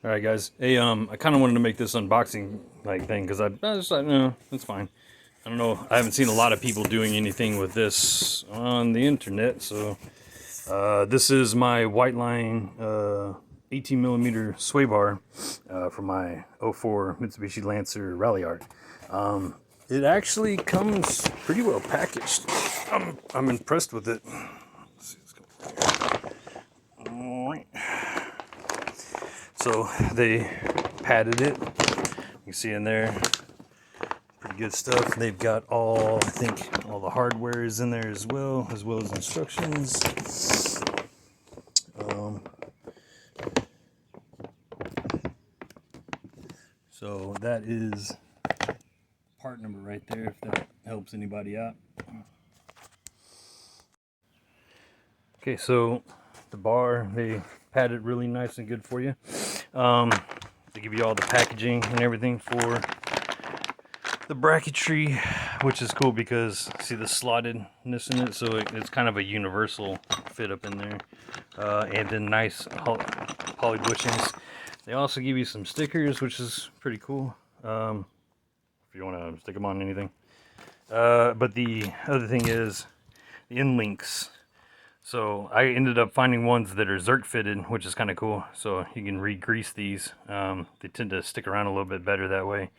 All right, guys. Hey, I kind of wanted to make this unboxing thing because I was just like, no, it's fine. I don't know. I haven't seen a lot of people doing anything with this on the internet. So this is my Whiteline 18 millimeter sway bar for my '04 Mitsubishi Lancer Ralliart. It actually comes pretty well packaged. I'm impressed with it. Let's see, let's go. All right. So they padded it. You can see in there, pretty good stuff. They've got all, I think, all the hardware is in there as well as instructions. So that is part number right there, if that helps anybody out. Okay, so the bar, they pad it really nice and good for you. They give you all the packaging and everything for the bracketry, which is cool because see the slottedness in it, so it's kind of a universal fit up in there. And then nice poly bushings. They also give you some stickers, which is pretty cool. If you want to stick them on anything. But the other thing is the end links. So I ended up finding ones that are Zerk fitted, which is kind of cool. So you can re-grease these. They tend to stick around a little bit better that way.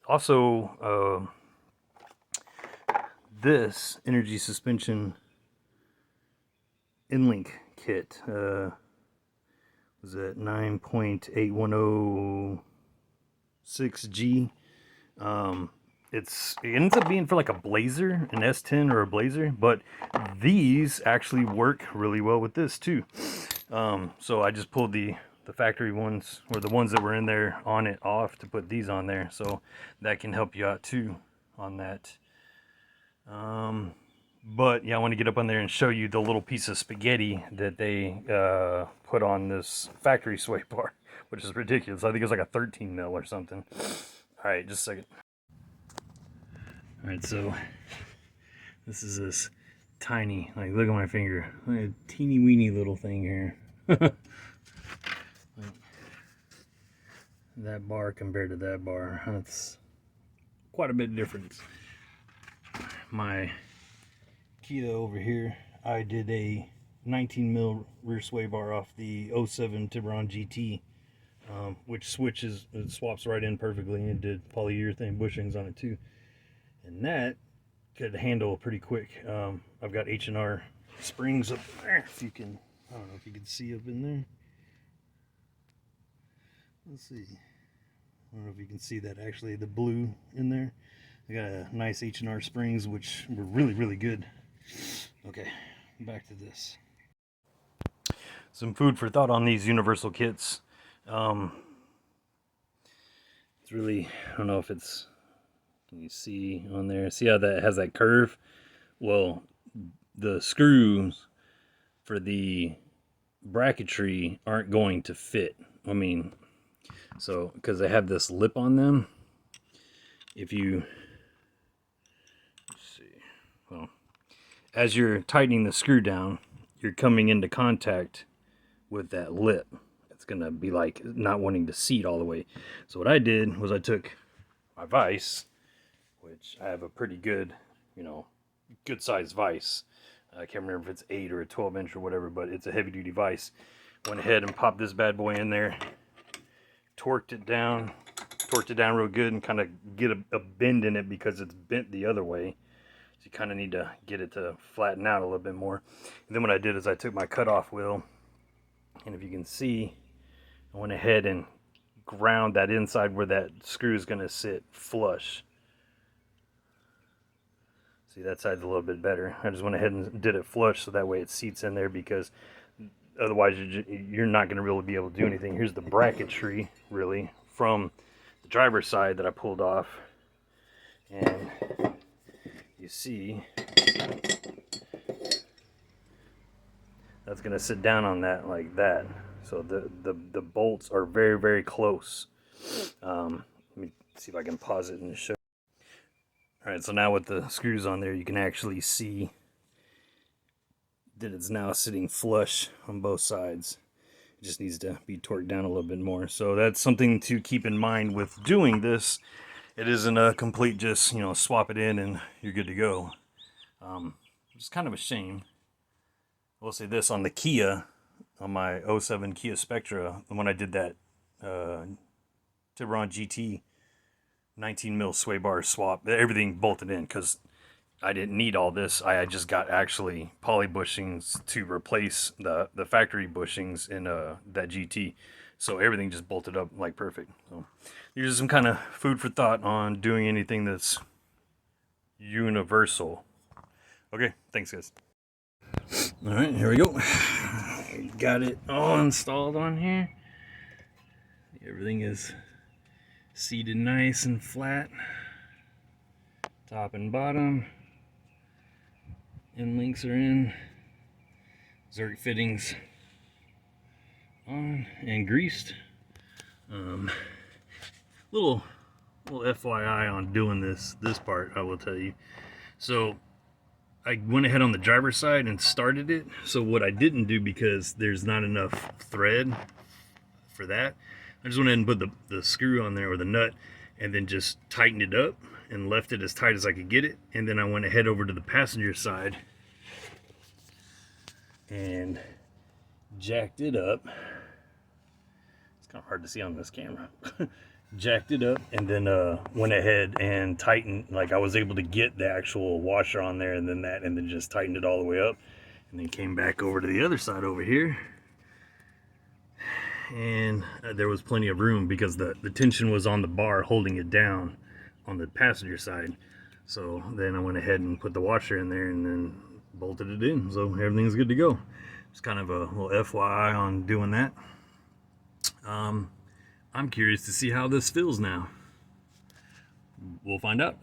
Also, this energy suspension in-link kit was at 9.8106G. It ends up being for like a Blazer, an S10 or a Blazer, but these actually work really well with this too. So I just pulled the factory ones, or the ones that were in there on it, off to put these on there, so that can help you out too on that. But yeah, I want to get up on there and show you the little piece of spaghetti that they put on this factory sway bar, which is ridiculous. I think it's like a 13 mil or something. All right, just a second. All right, so this is this tiny, like, look at my finger, like a teeny weeny little thing here. That bar compared to that bar, that's quite a bit of difference. My Kia over here, I did a 19 mil rear sway bar off the '07 Tiburon GT, which switches, it swaps right in perfectly, and it did polyurethane bushings on it too. And that could handle pretty quick. I've got H&R springs up there, if you can, I don't know if you can see up in there. Let's see. I don't know if you can see that, actually, the blue in there. I got a nice H&R springs, which were really, really good. Okay, back to this. Some food for thought on these universal kits. It's really, I don't know if it's, can you see on there? See how that has that curve? Well, the screws for the bracketry aren't going to fit. I mean, so because they have this lip on them, if you, let's see, well, as you're tightening the screw down, you're coming into contact with that lip. It's gonna be like not wanting to seat all the way. So what I did was I took my vise, which I have a pretty good, good sized vise. I can't remember if it's 8 or a 12 inch or whatever, but it's a heavy duty vise. Went ahead and popped this bad boy in there, torqued it down real good, and kind of get a bend in it because it's bent the other way. So you kind of need to get it to flatten out a little bit more. And then what I did is I took my cutoff wheel, and if you can see, I went ahead and ground that inside where that screw is going to sit flush. See, that side's a little bit better. I just went ahead and did it flush so that way it seats in there, because otherwise you're not going to really be able to do anything. Here's the bracketry, really, from the driver's side that I pulled off. And you see, that's going to sit down on that like that. So the bolts are very, very close. Let me see if I can pause it and show. Alright, so now with the screws on there, you can actually see that it's now sitting flush on both sides. It just needs to be torqued down a little bit more. So that's something to keep in mind with doing this. It isn't a complete just, swap it in and you're good to go. It's kind of a shame. I will say this, on the Kia, on my '07 Kia Spectra, when I did that Tiburon GT 19 mil sway bar swap, everything bolted in because I didn't need all this. I just got actually poly bushings to replace the factory bushings in that GT. So everything just bolted up like perfect. So these are some kind of food for thought on doing anything that's universal. Okay, thanks guys. All right, here we go. Got it all installed on here. Everything is seated nice and flat. Top and bottom. End links are in. Zerk fittings on and greased. Little FYI on doing this part, I will tell you. So I went ahead on the driver's side and started it. So what I didn't do, because there's not enough thread for that, I just went ahead and put the screw on there, or the nut, and then just tightened it up and left it as tight as I could get it. And then I went ahead over to the passenger side and jacked it up. It's kind of hard to see on this camera. Jacked it up, and then went ahead and tightened, like I was able to get the actual washer on there, and then just tightened it all the way up, and then came back over to the other side over here, and there was plenty of room because the tension was on the bar holding it down on the passenger side. So then I went ahead and put the washer in there and then bolted it in, so everything's good to go. It's kind of a little FYI on doing that. I'm curious to see how this feels now. We'll find out.